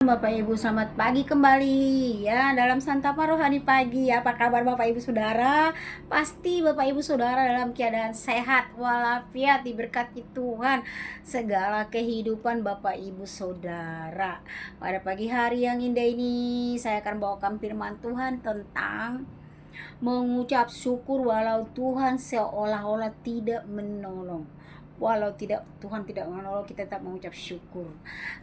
Bapak Ibu, selamat pagi kembali ya dalam Santapa Rohani Pagi. Apa kabar Bapak Ibu Saudara? Pasti Bapak Ibu Saudara dalam keadaan sehat walafiat, diberkati Tuhan segala kehidupan Bapak Ibu Saudara. Pada pagi hari yang indah ini saya akan bawakan firman Tuhan tentang mengucap syukur walau Tuhan seolah-olah tidak menolong. Walau Tuhan tidak menolong, kita tetap mengucap syukur.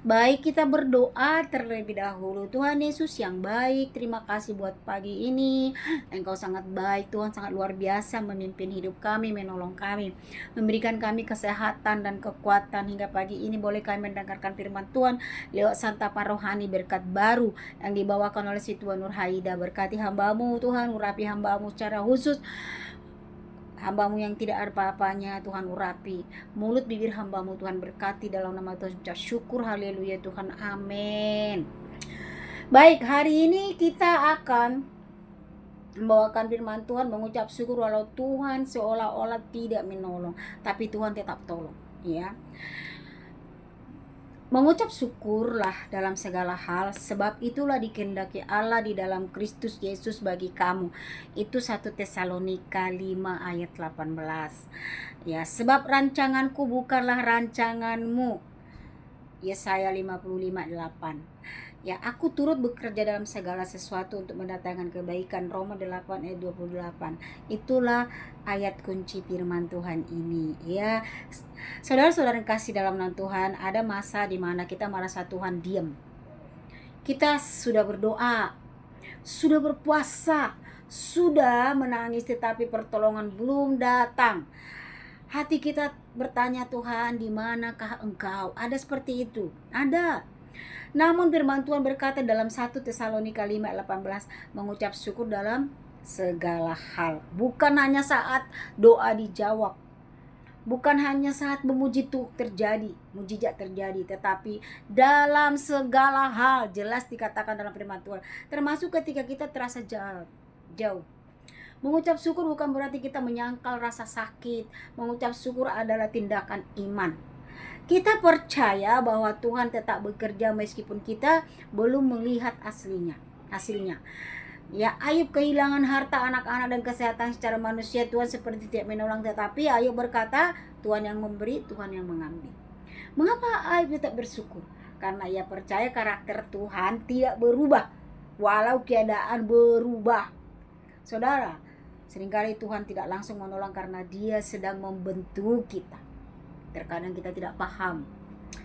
Baik, kita berdoa terlebih dahulu. Tuhan Yesus yang baik, terima kasih buat pagi ini. Engkau sangat baik, Tuhan sangat luar biasa memimpin hidup kami, menolong kami, memberikan kami kesehatan dan kekuatan hingga pagi ini. Boleh kami mendengarkan firman Tuhan lewat santapan rohani berkat baru yang dibawakan oleh si Tuhan Nur Haida. Berkati hambamu Tuhan, urapi hambamu secara khusus. Hambamu yang tidak ada apa-apanya Tuhan urapi mulut bibir hambamu Tuhan, berkati dalam nama Tuhan. Ucap syukur, haleluya Tuhan, amin. Baik, hari ini kita akan membawakan firman Tuhan, mengucap syukur walau Tuhan seolah-olah tidak menolong, tapi Tuhan tetap tolong ya. Mengucap syukurlah dalam segala hal, sebab itulah dikehendaki Allah di dalam Kristus Yesus bagi kamu. Itu 1 Tesalonika 5 ayat 18. Ya, sebab rancanganku bukanlah rancanganmu. Yesaya 55:8. Ya, aku turut bekerja dalam segala sesuatu untuk mendatangkan kebaikan. Roma 8 ayat 28. Itulah ayat kunci firman Tuhan ini ya. Saudara-saudara yang kasih dalam nama Tuhan, ada masa di mana kita merasa Tuhan diam. Kita sudah berdoa, sudah berpuasa, sudah menangis, tetapi pertolongan belum datang. Hati kita bertanya, Tuhan, di manakah Engkau? Ada seperti itu, ada. Namun firman Tuhan berkata dalam 1 Tesalonika 5:18, mengucap syukur dalam segala hal. Bukan hanya saat doa dijawab, bukan hanya saat memuji itu terjadi, mujizat terjadi, tetapi dalam segala hal. Jelas dikatakan dalam firman Tuhan, termasuk ketika kita terasa jauh. Mengucap syukur bukan berarti kita menyangkal rasa sakit. Mengucap syukur adalah tindakan iman. Kita percaya bahwa Tuhan tetap bekerja meskipun kita belum melihat hasilnya. Ya, Ayub kehilangan harta, anak-anak, dan kesehatan secara manusia. Tuhan seperti tidak menolong, tetapi Ayub berkata, Tuhan yang memberi, Tuhan yang mengambil. Mengapa Ayub tetap bersyukur? Karena ia percaya karakter Tuhan tidak berubah walau keadaan berubah. Saudara, seringkali Tuhan tidak langsung menolong karena Dia sedang membentuk kita. Terkadang kita tidak paham.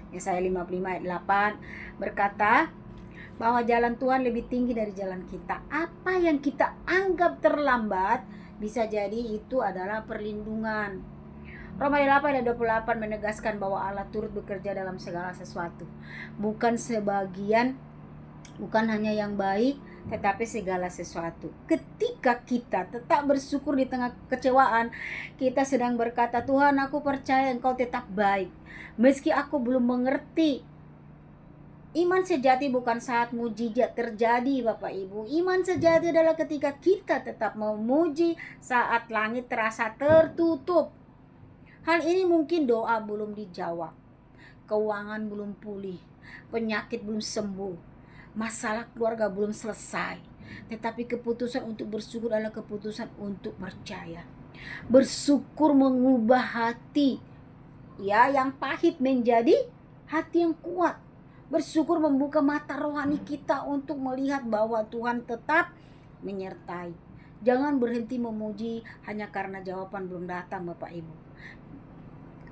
Yesaya 55 ayat 8 berkata bahwa jalan Tuhan lebih tinggi dari jalan kita. Apa yang kita anggap terlambat, bisa jadi itu adalah perlindungan. Roma 8 ayat 28 menegaskan bahwa Allah turut bekerja dalam segala sesuatu. Bukan hanya yang baik, tetapi segala sesuatu. Ketika kita tetap bersyukur di tengah kecewaan, kita sedang berkata, Tuhan, aku percaya Engkau tetap baik, meski aku belum mengerti. Iman sejati bukan saat mujizat terjadi, Bapak Ibu. Iman sejati adalah ketika kita tetap memuji saat langit terasa tertutup. Hal ini mungkin doa belum dijawab, keuangan belum pulih, penyakit belum sembuh, masalah keluarga belum selesai, tetapi keputusan untuk bersyukur adalah keputusan untuk percaya. Bersyukur mengubah hati ya yang pahit menjadi hati yang kuat. Bersyukur membuka mata rohani kita untuk melihat bahwa Tuhan tetap menyertai. Jangan berhenti memuji hanya karena jawaban belum datang, Bapak Ibu.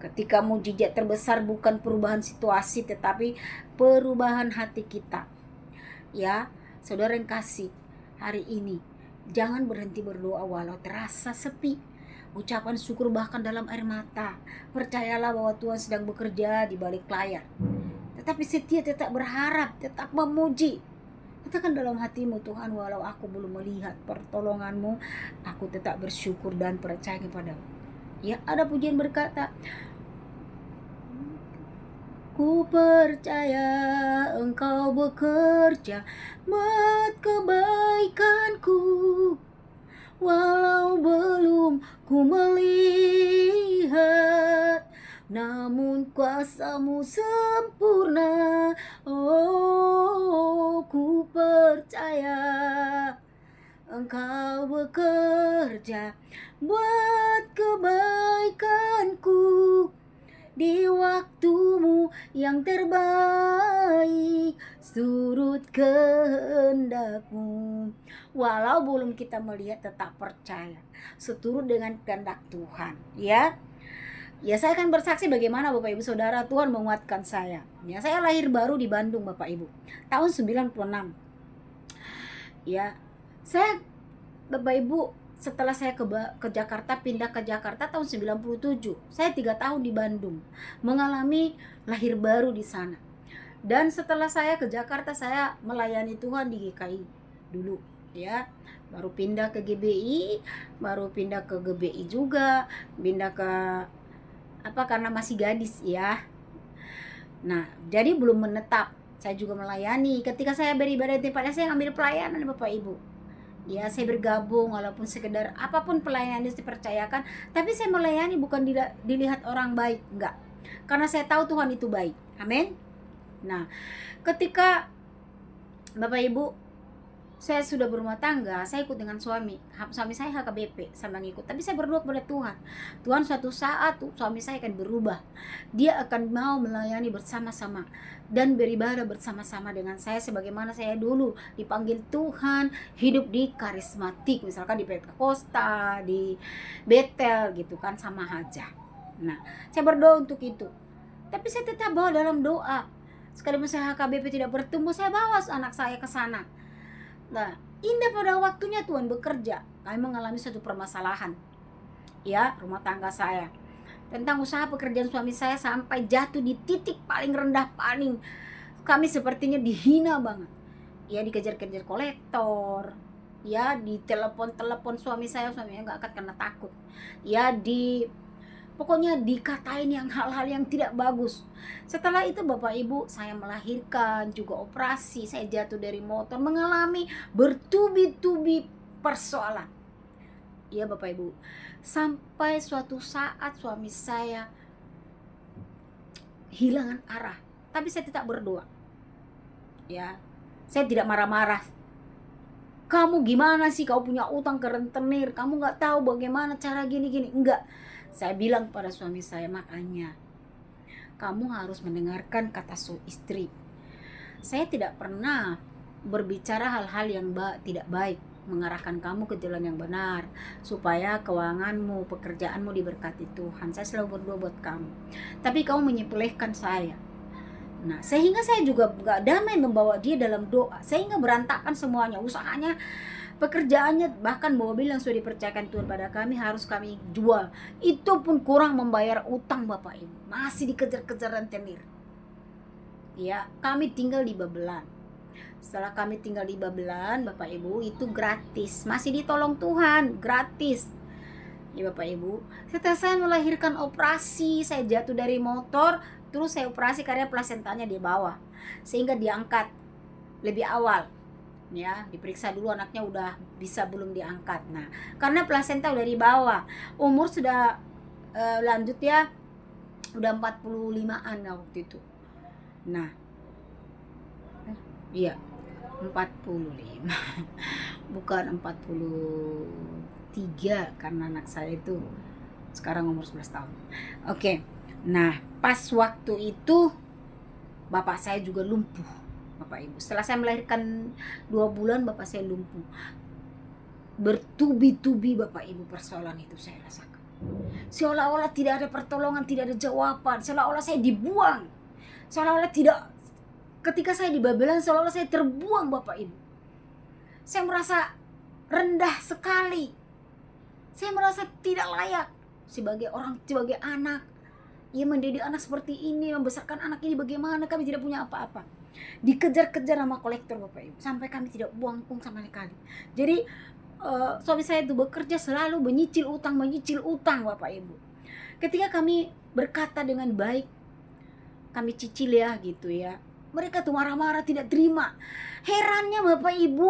Ketika mujizat terbesar bukan perubahan situasi, tetapi perubahan hati kita. Ya, saudara yang kasih, hari ini jangan berhenti berdoa walau terasa sepi. Ucapan syukur bahkan dalam air mata. Percayalah bahwa Tuhan sedang bekerja di balik layar. Tetapi setia, tetap berharap, tetap memuji. Katakan dalam hatimu, Tuhan, walau aku belum melihat pertolonganmu, aku tetap bersyukur dan percaya kepadamu. Ya, ada pujian berkata, ku percaya Engkau bekerja buat kebaikanku, walau belum ku melihat, namun kuasa-Mu sempurna. Oh, bekerja buat kebaikanku di waktumu yang terbaik, surut kehendakmu. Walau belum kita melihat, tetap percaya, seturut dengan kehendak Tuhan. Ya, saya akan bersaksi bagaimana Bapak Ibu Saudara Tuhan menguatkan saya. Ya, saya lahir baru di Bandung Bapak Ibu, tahun 96. Ya, saya Bapak Ibu, setelah saya ke Jakarta, pindah ke Jakarta tahun 97. Saya 3 tahun di Bandung, mengalami lahir baru di sana. Dan setelah saya ke Jakarta, saya melayani Tuhan di GKI dulu, ya. Baru pindah ke GBI, baru pindah ke GBI juga, pindah ke karena masih gadis, ya. Nah, jadi belum menetap. Saya juga melayani. Ketika saya beribadah di tempatnya, saya ambil pelayanan Bapak Ibu. Ya, saya bergabung walaupun sekedar apapun pelayanan yang dipercayakan, tapi saya melayani bukan dilihat orang baik, enggak. Karena saya tahu Tuhan itu baik. Amin. Nah, ketika Bapak Ibu saya sudah berumah tangga, saya ikut dengan suami saya HKBP sama ngikut, tapi saya berdoa kepada Tuhan suatu saat suami saya akan berubah, dia akan mau melayani bersama-sama dan beribadah bersama-sama dengan saya, sebagaimana saya dulu dipanggil Tuhan hidup di karismatik, misalkan di Pentakosta, di Betel gitu kan, sama Haja. Nah, saya berdoa untuk itu, tapi saya tetap bawa dalam doa. Sekalipun saya HKBP tidak bertumbuh, saya bawa anak saya ke sana. Nah, indah pada waktunya Tuhan bekerja. Kami mengalami suatu permasalahan, ya, rumah tangga saya, tentang usaha pekerjaan suami saya sampai jatuh di titik paling rendah, kami sepertinya dihina banget. Ya, dikejar-kejar kolektor, ya, di telepon suaminya nggak angkat karena takut. Ya, pokoknya dikatain hal-hal yang tidak bagus. Setelah itu Bapak Ibu, saya melahirkan, juga operasi, saya jatuh dari motor, mengalami bertubi-tubi persoalan. Ya Bapak Ibu, sampai suatu saat suami saya hilangan arah, tapi saya tidak berdoa. Ya, saya tidak marah-marah. Kamu gimana sih, kau punya utang ke rentenir, kamu gak tahu bagaimana cara gini-gini. Enggak, saya bilang pada suami saya, makanya kamu harus mendengarkan kata istri. Saya tidak pernah berbicara hal-hal yang tidak baik, mengarahkan kamu ke jalan yang benar, supaya keuanganmu, pekerjaanmu diberkati Tuhan. Saya selalu berdoa buat kamu, tapi kamu menyepelekan saya. Nah, sehingga saya juga gak damai membawa dia dalam doa, sehingga berantakan semuanya, usahanya, pekerjaannya, bahkan mobil yang sudah dipercayakan Tuhan pada kami harus kami jual. Itu pun kurang membayar utang Bapak Ibu, masih dikejar-kejar rentenir. Ya, kami tinggal di Babelan. Setelah kami tinggal di Babelan, Bapak Ibu, itu gratis, masih ditolong Tuhan, gratis. Ya Bapak Ibu, setelah saya melahirkan operasi, saya jatuh dari motor, terus saya operasi karena plasentanya di bawah, sehingga diangkat lebih awal. Ya, diperiksa dulu anaknya udah bisa belum diangkat. Nah, karena plasenta udah di bawah, umur sudah lanjut ya, udah 45-an waktu itu. Nah, iya 45 bukan 43, karena anak saya itu sekarang umur 11 tahun. Oke. Nah, pas waktu itu bapak saya juga lumpuh Bapak Ibu. Setelah saya melahirkan 2 bulan, bapak saya lumpuh. Bertubi-tubi Bapak Ibu persoalan itu saya rasakan. Seolah-olah tidak ada pertolongan, tidak ada jawaban. Seolah-olah saya dibuang. Seolah-olah tidak, ketika saya di Babelan, seolah-olah saya terbuang Bapak Ibu. Saya merasa rendah sekali. Saya merasa tidak layak sebagai orang, sebagai anak. Ya, mendidik anak seperti ini, membesarkan anak ini bagaimana, kami tidak punya apa-apa. Dikejar-kejar sama kolektor Bapak Ibu, sampai kami tidak buang uang sama sekali. Jadi suami saya itu bekerja selalu menyicil utang Bapak Ibu. Ketika kami berkata dengan baik, kami cicil ya gitu ya, mereka tuh marah-marah, tidak terima. Herannya Bapak Ibu,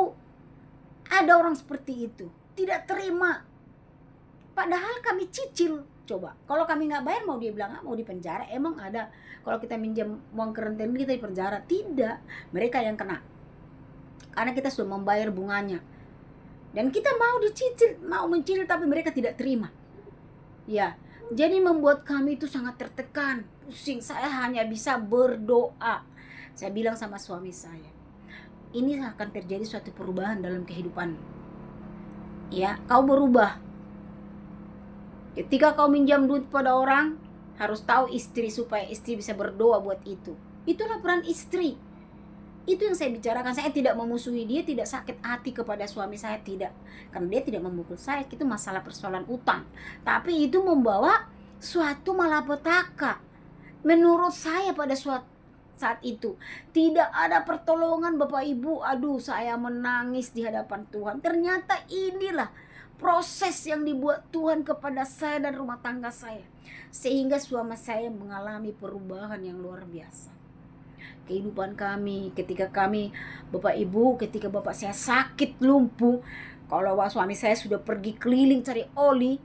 ada orang seperti itu, tidak terima, padahal kami cicil. Coba, kalau kami nggak bayar, mau dia bilang mau di penjara? Emang ada kalau kita minjam uang ke rentenir kita di penjara? Tidak, mereka yang kena, karena kita sudah membayar bunganya. Dan kita mau dicicil, mau mencicil, tapi mereka tidak terima. Ya, jadi membuat kami itu sangat tertekan, pusing. Saya hanya bisa berdoa. Saya bilang sama suami saya, ini akan terjadi suatu perubahan dalam kehidupan. Ya, kau berubah. Ketika kau minjam duit pada orang, harus tahu istri supaya istri bisa berdoa buat itu. Itulah peran istri. Itu yang saya bicarakan. Saya tidak memusuhi dia, tidak sakit hati kepada suami saya, tidak. Karena dia tidak memukul saya, itu masalah persoalan utang. Tapi itu membawa suatu malapetaka. Menurut saya pada suatu saat itu tidak ada pertolongan Bapak Ibu. Aduh, saya menangis di hadapan Tuhan. Ternyata inilah proses yang dibuat Tuhan kepada saya dan rumah tangga saya, sehingga suami saya mengalami perubahan yang luar biasa. Kehidupan kami, ketika kami, Bapak Ibu, ketika bapak saya sakit lumpuh, kalau suami saya sudah pergi keliling cari oli,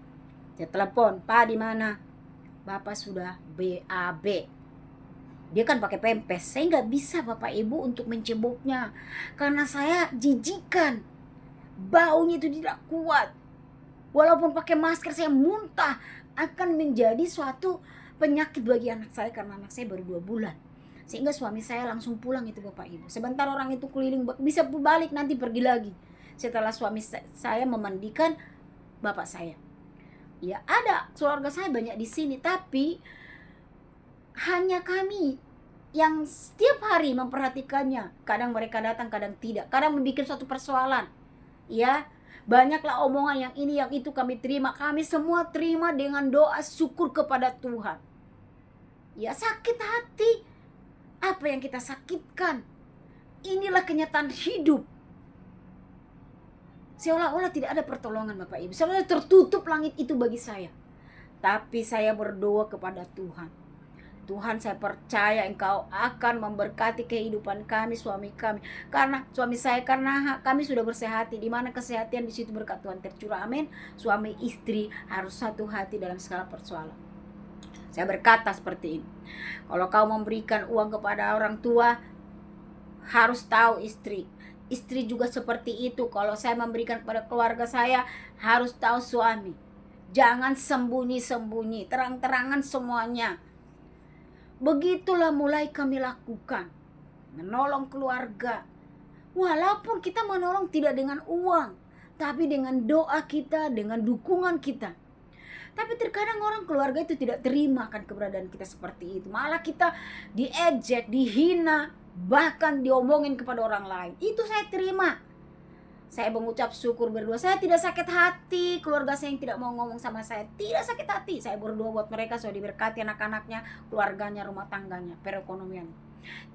saya telepon, Pak di mana? Bapak sudah BAB. Dia kan pakai pempes, saya nggak bisa Bapak Ibu untuk menceboknya, karena saya jijikan, baunya itu tidak kuat. Walaupun pakai masker saya muntah, akan menjadi suatu penyakit bagi anak saya, karena anak saya baru 2 bulan. Sehingga suami saya langsung pulang itu Bapak Ibu. Sebentar orang itu keliling, bisa balik nanti pergi lagi. Setelah suami saya memandikan bapak saya. Ya ada keluarga saya banyak di sini, tapi hanya kami yang setiap hari memperhatikannya. Kadang mereka datang, kadang tidak. Kadang membuat suatu persoalan. Ya, banyaklah omongan yang ini yang itu kami terima. Kami semua terima dengan doa syukur kepada Tuhan. Ya, sakit hati. Apa yang kita sakitkan, inilah kenyataan hidup. Seolah-olah tidak ada pertolongan Bapak Ibu, seolah-olah tertutup langit itu bagi saya. Tapi saya berdoa kepada Tuhan. Tuhan, saya percaya Engkau akan memberkati kehidupan kami, suami kami. Karena suami saya, karena kami sudah bersehati. Di mana kesehatan, di situ berkat Tuhan tercurah. Amin. Suami istri harus satu hati dalam segala persoalan. Saya berkata seperti ini. Kalau kau memberikan uang kepada orang tua, harus tahu istri. Istri juga seperti itu. Kalau saya memberikan kepada keluarga saya, harus tahu suami. Jangan sembunyi-sembunyi, terang-terangan semuanya. Begitulah mulai kami lakukan. Menolong keluarga. Walaupun kita menolong tidak dengan uang, tapi dengan doa kita, dengan dukungan kita. Tapi terkadang orang keluarga itu tidak terima kan keberadaan kita seperti itu. Malah kita diejek, dihina, bahkan diomongin kepada orang lain. Itu saya terima. Saya mengucap syukur berdoa. Saya tidak sakit hati. Keluarga saya yang tidak mau ngomong sama saya tidak sakit hati. Saya berdoa buat mereka supaya diberkati anak-anaknya, keluarganya, rumah tangganya, perekonomian.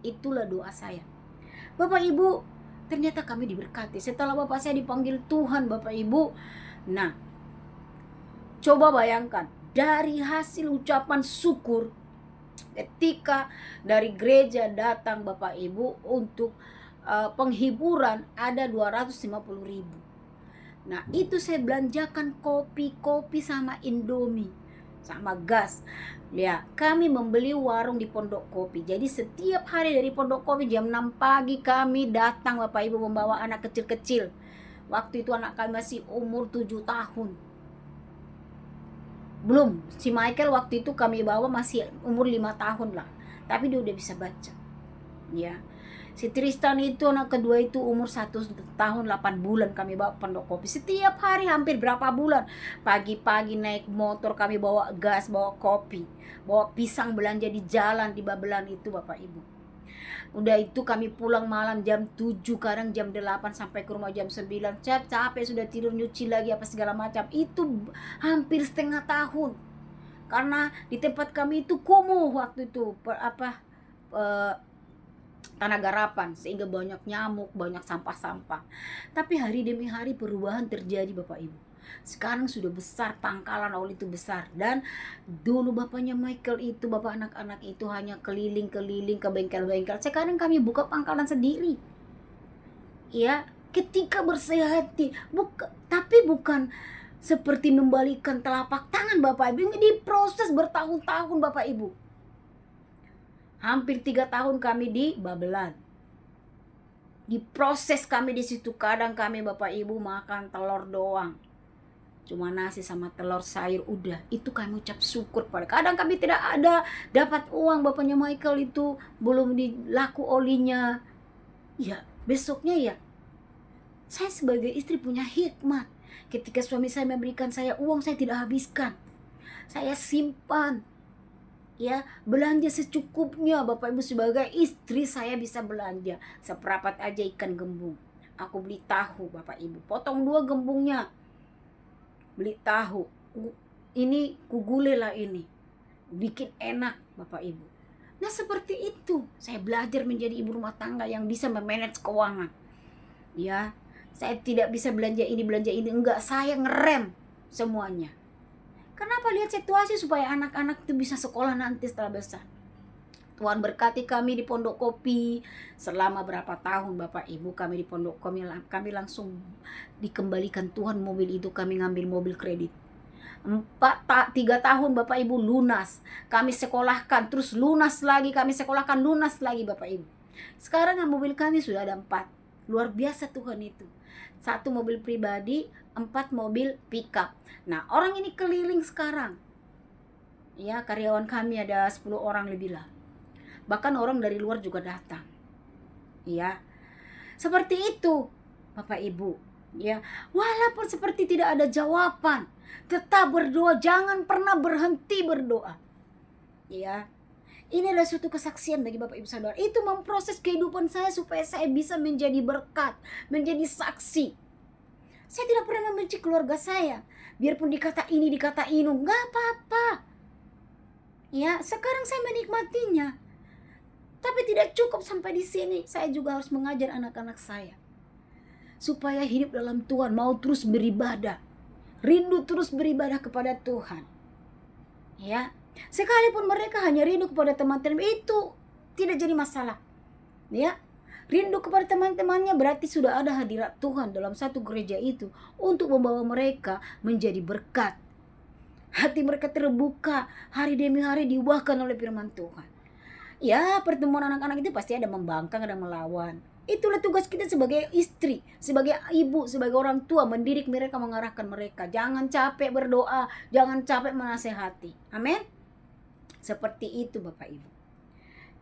Itulah doa saya. Bapak Ibu, ternyata kami diberkati. Setelah bapak saya dipanggil Tuhan, Bapak Ibu. Nah, coba bayangkan, dari hasil ucapan syukur ketika dari gereja datang Bapak Ibu untuk penghiburan ada 250.000. Nah itu saya belanjakan kopi sama Indomie sama gas. Ya, kami membeli warung di Pondok Kopi. Jadi setiap hari dari Pondok Kopi jam 6 pagi kami datang Bapak Ibu membawa anak kecil-kecil. Waktu itu anak kami masih umur 7 tahun. Belum, si Michael waktu itu kami bawa masih umur 5 tahun lah, tapi dia udah bisa baca. Ya, si Tristan itu anak kedua itu umur 1 tahun 8 bulan kami bawa Pondok Kopi. Setiap hari hampir berapa bulan, pagi-pagi naik motor kami bawa gas, bawa kopi, bawa pisang belanja di jalan di Babelan itu Bapak Ibu. Udah itu kami pulang malam jam 7, kadang jam 8 sampai ke rumah jam 9. Capek sudah tidur, nyuci lagi apa segala macam. Itu hampir setengah tahun. Karena di tempat kami itu kumuh waktu itu tanah garapan, sehingga banyak nyamuk, banyak sampah-sampah. Tapi hari demi hari perubahan terjadi Bapak Ibu. Sekarang sudah besar, pangkalan oli itu besar. Dan dulu bapaknya Michael itu, bapak anak-anak itu hanya keliling-keliling ke bengkel-bengkel. Sekarang kami buka pangkalan sendiri. Ya, ketika bersehati, tapi bukan seperti membalikan telapak tangan Bapak Ibu. Ini diproses bertahun-tahun Bapak Ibu. Hampir 3 tahun kami di Babelan. Diproses kami di situ. Kadang kami Bapak Ibu makan telur doang, cuma nasi sama telur sayur, udah itu kami ucap syukur pada. Kadang kami tidak ada dapat uang, bapaknya Michael itu belum dilaku olinya, ya besoknya ya saya sebagai istri punya hikmat. Ketika suami saya memberikan saya uang, saya tidak habiskan, saya simpan, ya belanja secukupnya. Bapak Ibu, sebagai istri saya bisa belanja seperempat aja ikan gembung, aku beli tahu Bapak Ibu, potong 2 gembungnya, beli tahu ini kugule lah, ini bikin enak Bapak Ibu. Nah seperti itu saya belajar menjadi ibu rumah tangga yang bisa memanage keuangan. Ya, saya tidak bisa belanja ini enggak, saya ngerem semuanya. Kenapa? Lihat situasi supaya anak-anak itu bisa sekolah nanti setelah besar. Tuhan berkati kami di Pondok Kopi selama berapa tahun Bapak Ibu, kami di Pondok Kopi kami langsung dikembalikan Tuhan mobil itu, kami ngambil mobil kredit 3 tahun Bapak Ibu lunas, kami sekolahkan terus lunas lagi, kami sekolahkan lunas lagi Bapak Ibu. Sekarang mobil kami sudah ada 4, luar biasa Tuhan itu. 1 mobil pribadi, 4 mobil pickup. Nah orang ini keliling sekarang, ya karyawan kami ada 10 orang lebih lah, bahkan orang dari luar juga datang, ya seperti itu Bapak Ibu. Ya, walaupun seperti tidak ada jawaban, tetap berdoa, jangan pernah berhenti berdoa. Ya, ini adalah suatu kesaksian bagi Bapak Ibu Saudara. Itu memproses kehidupan saya supaya saya bisa menjadi berkat, menjadi saksi. Saya tidak pernah membenci keluarga saya, biarpun dikata ini dikata ini, nggak apa-apa. Ya, sekarang saya menikmatinya. Tapi tidak cukup sampai di sini, saya juga harus mengajar anak-anak saya supaya hidup dalam Tuhan, mau terus beribadah, rindu terus beribadah kepada Tuhan. Ya, sekalipun mereka hanya rindu kepada teman-teman, itu tidak jadi masalah. Ya, rindu kepada teman-temannya berarti sudah ada hadirat Tuhan dalam satu gereja itu untuk membawa mereka menjadi berkat. Hati mereka terbuka, hari demi hari diubahkan oleh firman Tuhan. Ya, pertemuan anak-anak itu pasti ada membangkang, ada melawan. Itulah tugas kita sebagai istri, sebagai ibu, sebagai orang tua, mendidik mereka, mengarahkan mereka. Jangan capek berdoa, jangan capek menasehati. Amin. Seperti itu Bapak Ibu.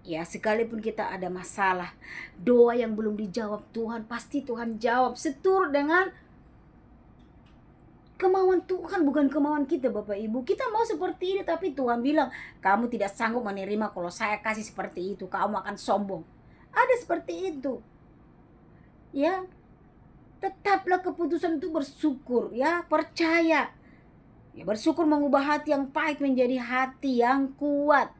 Ya, sekalipun kita ada masalah, doa yang belum dijawab Tuhan, pasti Tuhan jawab seturut dengan kemauan Tuhan, bukan kemauan kita Bapak Ibu. Kita mau seperti ini, tapi Tuhan bilang, kamu tidak sanggup menerima kalau saya kasih seperti itu, kamu akan sombong. Ada seperti itu. Ya, tetaplah keputusan itu bersyukur, ya, percaya. Ya, bersyukur mengubah hati yang pahit menjadi hati yang kuat.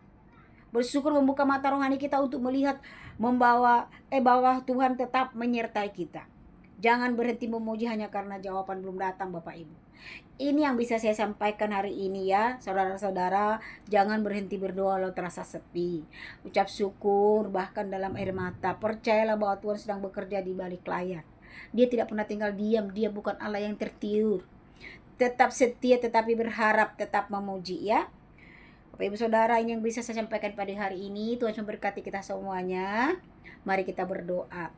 Bersyukur membuka mata rohani kita untuk melihat bahwa Tuhan tetap menyertai kita. Jangan berhenti memuji hanya karena jawaban belum datang Bapak Ibu. Ini yang bisa saya sampaikan hari ini ya, saudara-saudara. Jangan berhenti berdoa kalau terasa sepi. Ucap syukur bahkan dalam air mata. Percayalah bahwa Tuhan sedang bekerja di balik layar. Dia tidak pernah tinggal diam. Dia bukan Allah yang tertidur. Tetap setia, tetapi berharap, tetap memuji ya. Bapak Ibu Saudara, ini yang bisa saya sampaikan pada hari ini. Tuhan memberkati kita semuanya. Mari kita berdoa.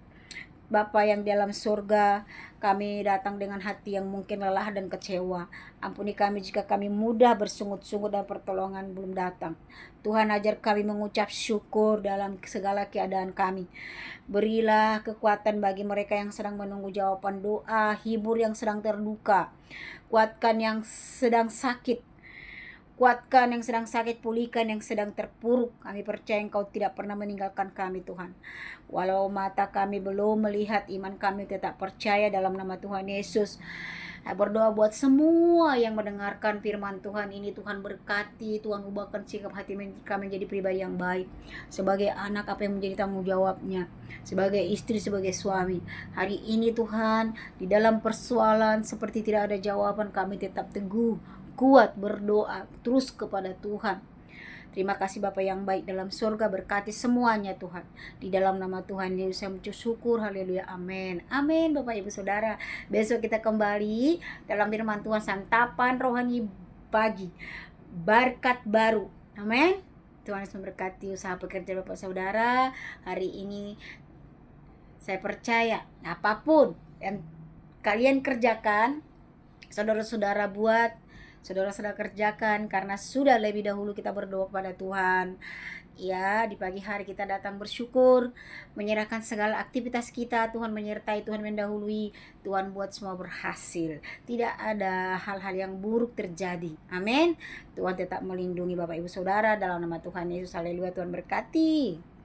Bapa yang di dalam surga, kami datang dengan hati yang mungkin lelah dan kecewa. Ampuni kami jika kami mudah bersungut-sungut dan pertolongan belum datang. Tuhan, ajar kami mengucap syukur dalam segala keadaan kami. Berilah kekuatan bagi mereka yang sedang menunggu jawaban doa, hibur yang sedang terluka, kuatkan yang sedang sakit, kuatkan yang sedang sakit, pulihkan yang sedang terpuruk. Kami percaya Engkau tidak pernah meninggalkan kami Tuhan. Walau mata kami belum melihat, iman kami tetap percaya dalam nama Tuhan Yesus. Berdoa buat semua yang mendengarkan firman Tuhan ini. Tuhan berkati, Tuhan ubahkan sikap hati kami menjadi pribadi yang baik. Sebagai anak, apa yang menjadi tanggung jawabnya. Sebagai istri, sebagai suami. Hari ini Tuhan, di dalam persoalan seperti tidak ada jawaban, kami tetap teguh, kuat berdoa terus kepada Tuhan. Terima kasih Bapa yang baik dalam surga, berkati semuanya Tuhan. Di dalam nama Tuhan Yesus saya mengucap syukur, haleluya, amin. Amin Bapak Ibu Saudara. Besok kita kembali dalam firman Tuhan, santapan rohani pagi, berkat baru. Amin. Tuhan Yesus memberkati usaha pekerjaan Bapak Saudara hari ini. Saya percaya apapun yang kalian kerjakan, saudara-saudara buat, saudara-saudara kerjakan, karena sudah lebih dahulu kita berdoa kepada Tuhan. Ya, di pagi hari kita datang bersyukur, menyerahkan segala aktivitas kita. Tuhan menyertai, Tuhan mendahului, Tuhan buat semua berhasil. Tidak ada hal-hal yang buruk terjadi. Amin. Tuhan tetap melindungi Bapak Ibu Saudara dalam nama Tuhan Yesus. Haleluya. Tuhan berkati.